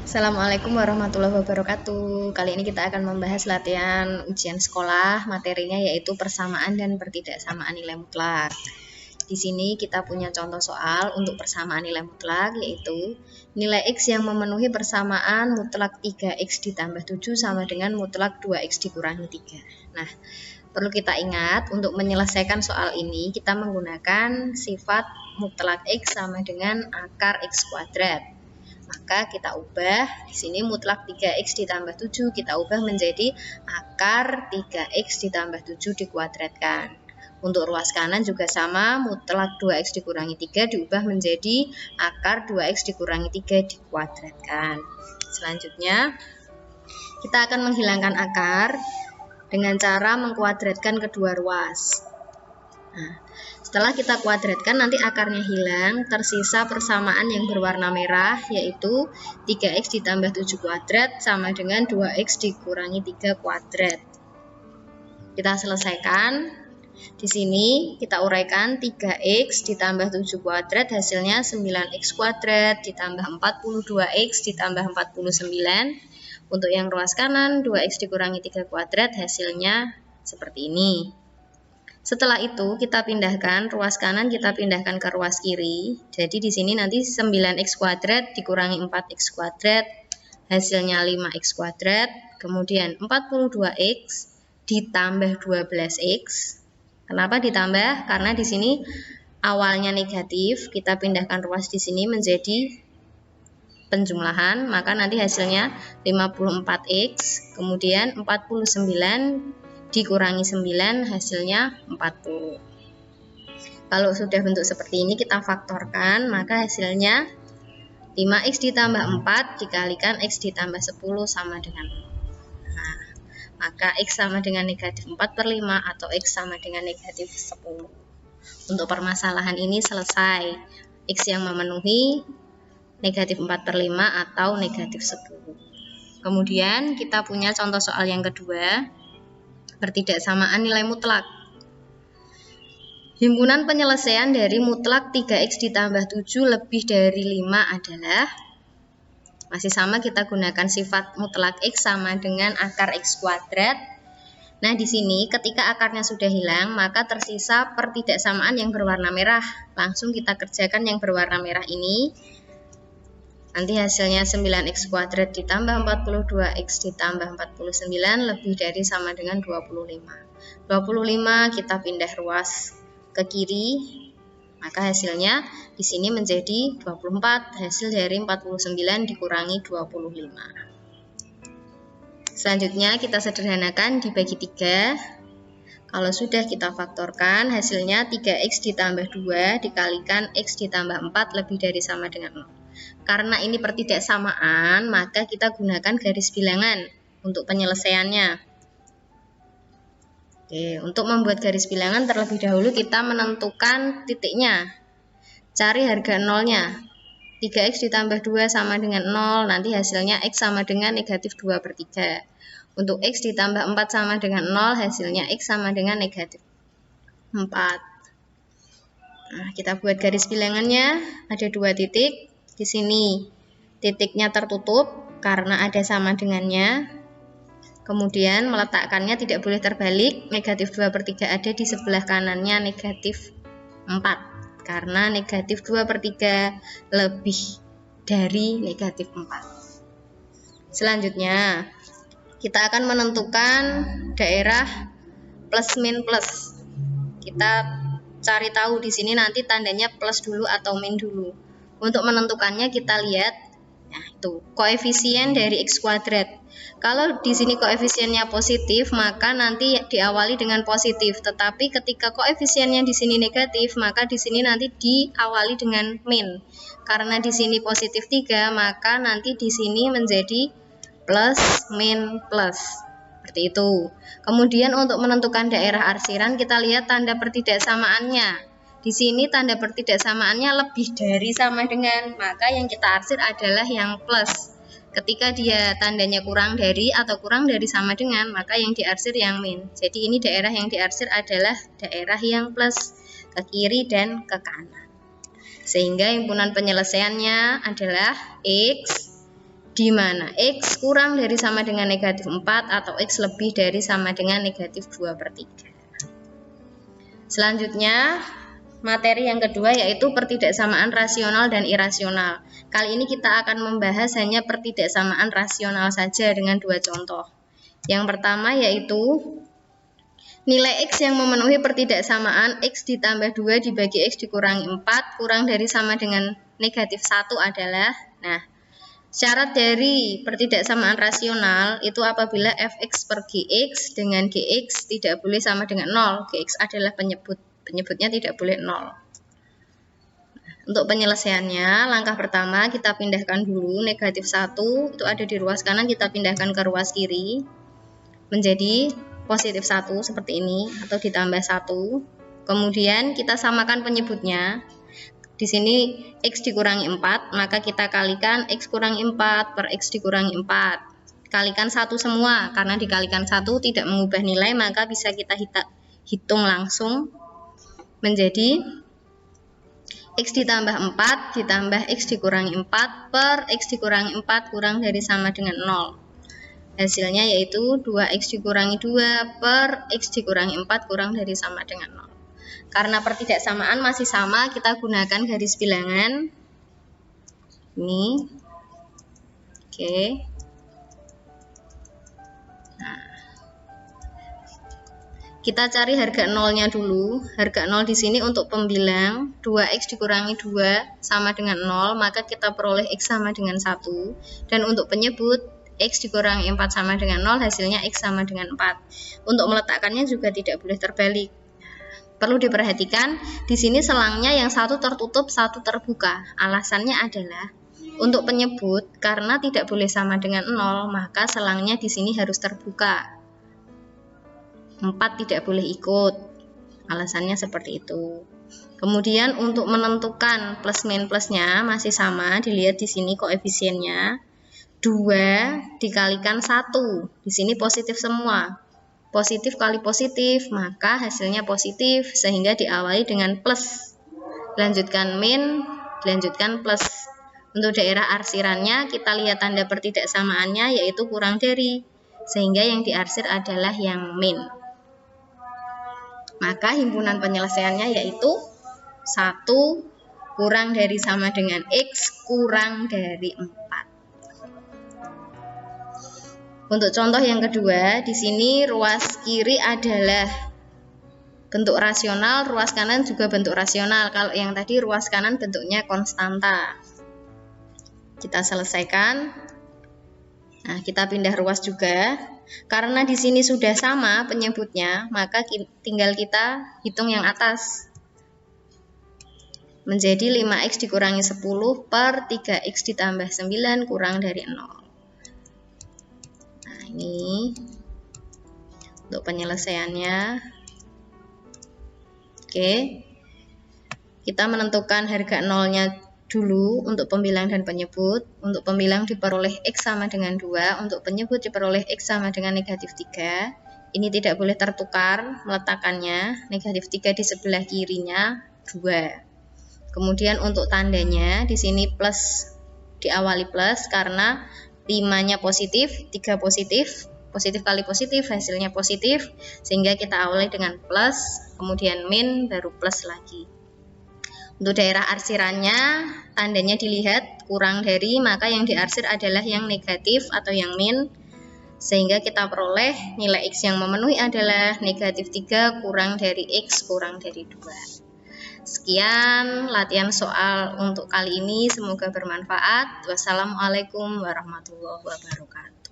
Assalamualaikum warahmatullahi wabarakatuh. Kali ini kita akan membahas latihan ujian sekolah. Materinya yaitu persamaan dan pertidaksamaan nilai mutlak. Di sini kita punya contoh soal untuk persamaan nilai mutlak, yaitu nilai X yang memenuhi persamaan mutlak 3X ditambah 7 sama dengan mutlak 2X dikurangi 3. Nah, perlu kita ingat untuk menyelesaikan soal ini kita menggunakan sifat mutlak X sama dengan akar X kuadrat. Maka kita ubah, di sini mutlak 3X ditambah 7 kita ubah menjadi akar 3X ditambah 7 dikuadratkan. Untuk ruas kanan juga sama, mutlak 2X dikurangi 3 diubah menjadi akar 2X dikurangi 3 dikuadratkan. Selanjutnya, kita akan menghilangkan akar dengan cara mengkuadratkan kedua ruas. Nah, setelah kita kuadratkan nanti akarnya hilang, tersisa persamaan yang berwarna merah yaitu 3X ditambah 7 kuadrat sama dengan 2X dikurangi 3 kuadrat. Kita selesaikan. Di sini kita uraikan 3X ditambah 7 kuadrat hasilnya 9X kuadrat ditambah 42X ditambah 49. Untuk yang ruas kanan 2X dikurangi 3 kuadrat hasilnya seperti ini. Setelah itu kita pindahkan ruas kanan, kita pindahkan ke ruas kiri. Jadi di sini nanti 9X kuadrat dikurangi 4X kuadrat hasilnya 5X kuadrat. Kemudian 42X ditambah 12X. Kenapa ditambah? Karena di sini awalnya negatif, kita pindahkan ruas di sini menjadi penjumlahan, maka nanti hasilnya 54X, kemudian 49 dikurangi 9 hasilnya 40. Kalau sudah bentuk seperti ini kita faktorkan, maka hasilnya 5X ditambah 4 dikalikan X ditambah 10 sama dengan 0. Nah, maka X sama dengan negatif 4/5 atau X sama dengan negatif 10. Untuk permasalahan ini selesai. X yang memenuhi negatif 4/5 atau negatif 10. Kemudian kita punya contoh soal yang kedua, pertidaksamaan nilai mutlak. Himpunan penyelesaian dari mutlak 3X ditambah 7 lebih dari 5 adalah, masih sama kita gunakan sifat mutlak X sama dengan akar X kuadrat. Nah, di sini ketika akarnya sudah hilang, maka tersisa pertidaksamaan yang berwarna merah. Langsung kita kerjakan yang berwarna merah ini. Nanti hasilnya 9X kuadrat ditambah 42X ditambah 49 lebih dari sama dengan 25. 25 kita pindah ruas ke kiri, maka hasilnya di sini menjadi 24. Hasil dari 49 dikurangi 25. Selanjutnya kita sederhanakan dibagi 3. Kalau sudah kita faktorkan, hasilnya 3X ditambah 2 dikalikan X ditambah 4 lebih dari sama dengan 0. Karena ini pertidaksamaan, maka kita gunakan garis bilangan untuk penyelesaiannya. Oke, untuk membuat garis bilangan terlebih dahulu kita menentukan titiknya. Cari harga nolnya. 3X ditambah 2 sama dengan 0, nanti hasilnya X sama dengan negatif 2/3. Untuk X ditambah 4 sama dengan 0, hasilnya X sama dengan negatif 4. Nah, kita buat garis bilangannya, ada 2 titik. Di sini titiknya tertutup karena ada sama dengannya. Kemudian meletakkannya tidak boleh terbalik, negatif 2/3 ada di sebelah kanannya negatif 4. Karena negatif 2/3 lebih dari negatif 4. Selanjutnya, kita akan menentukan daerah plus min plus. Kita cari tahu di sini nanti tandanya plus dulu atau min dulu. Untuk menentukannya kita lihat, nah itu koefisien dari X kuadrat. Kalau di sini koefisiennya positif, maka nanti diawali dengan positif. Tetapi ketika koefisiennya di sini negatif, maka di sini nanti diawali dengan min. Karena di sini positif 3, maka nanti di sini menjadi plus min plus. Seperti itu. Kemudian untuk menentukan daerah arsiran, kita lihat tanda pertidaksamaannya. Di sini tanda pertidaksamaannya lebih dari sama dengan, maka yang kita arsir adalah yang plus. Ketika dia tandanya kurang dari atau kurang dari sama dengan, maka yang diarsir yang min. Jadi ini daerah yang diarsir adalah daerah yang plus, ke kiri dan ke kanan. Sehingga himpunan penyelesaiannya adalah X di mana X kurang dari sama dengan negatif 4 atau X lebih dari sama dengan negatif 2/3. Selanjutnya, materi yang kedua yaitu pertidaksamaan rasional dan irasional. Kali ini kita akan membahas hanya pertidaksamaan rasional saja dengan dua contoh. Yang pertama yaitu nilai X yang memenuhi pertidaksamaan X ditambah 2 dibagi X dikurangi 4 kurang dari sama dengan negatif 1 adalah, syarat dari pertidaksamaan rasional itu apabila fx per gx dengan gx tidak boleh sama dengan 0. Gx adalah penyebutnya tidak boleh 0. Untuk penyelesaiannya, langkah pertama kita pindahkan dulu negatif 1 itu ada di ruas kanan, kita pindahkan ke ruas kiri menjadi positif 1 seperti ini atau ditambah 1. Kemudian kita samakan penyebutnya. Di sini X dikurangi 4, maka kita kalikan X kurangi 4 per X dikurangi 4. Kalikan 1 semua, karena dikalikan 1 tidak mengubah nilai, maka bisa kita hitung langsung menjadi X ditambah 4 ditambah X dikurangi 4 per X dikurangi 4 kurang dari sama dengan 0. Hasilnya yaitu 2X dikurangi 2 per X dikurangi 4 kurang dari sama dengan 0. Karena pertidaksamaan masih sama, kita gunakan garis bilangan ini. Oke. Kita cari harga nolnya dulu. Harga 0 di sini untuk pembilang 2X dikurangi 2 sama dengan 0, maka kita peroleh X sama dengan 1. Dan untuk penyebut X dikurangi 4 sama dengan 0, hasilnya X sama dengan 4. Untuk meletakkannya juga tidak boleh terbalik. Perlu diperhatikan, di sini selangnya yang satu tertutup, satu terbuka. Alasannya adalah untuk penyebut, karena tidak boleh sama dengan 0, maka selangnya di sini harus terbuka. 4 tidak boleh ikut. Alasannya seperti itu. Kemudian untuk menentukan plus min plusnya masih sama, dilihat di sini koefisiennya 2 dikalikan 1. Di sini positif semua. Positif kali positif, maka hasilnya positif, sehingga diawali dengan plus. Lanjutkan min, dilanjutkan plus. Untuk daerah arsirannya, kita lihat tanda pertidaksamaannya, yaitu kurang dari, sehingga yang diarsir adalah yang min. Maka himpunan penyelesaiannya yaitu 1 kurang dari sama dengan X kurang dari 4. Untuk contoh yang kedua, di sini ruas kiri adalah bentuk rasional, ruas kanan juga bentuk rasional. Kalau yang tadi ruas kanan bentuknya konstanta. Kita selesaikan. Nah, kita pindah ruas juga. Karena di sini sudah sama penyebutnya, maka tinggal kita hitung yang atas. Menjadi 5X dikurangi 10 per 3X ditambah 9 kurang dari 0. Ini untuk penyelesaiannya. Oke, kita menentukan harga nolnya dulu untuk pembilang dan penyebut. Untuk pembilang diperoleh X sama dengan 2, untuk penyebut diperoleh X sama dengan negatif 3. Ini tidak boleh tertukar meletakkannya, negatif 3 di sebelah kirinya 2. Kemudian untuk tandanya di sini plus, diawali plus karena 5-nya positif, 3 positif, positif kali positif, hasilnya positif, sehingga kita awali dengan plus, kemudian min, baru plus lagi. Untuk daerah arsirannya, tandanya dilihat kurang dari, maka yang diarsir adalah yang negatif atau yang min, sehingga kita peroleh nilai X yang memenuhi adalah negatif 3 kurang dari X kurang dari 2. Sekian latihan soal untuk kali ini, semoga bermanfaat. Wassalamualaikum warahmatullahi wabarakatuh.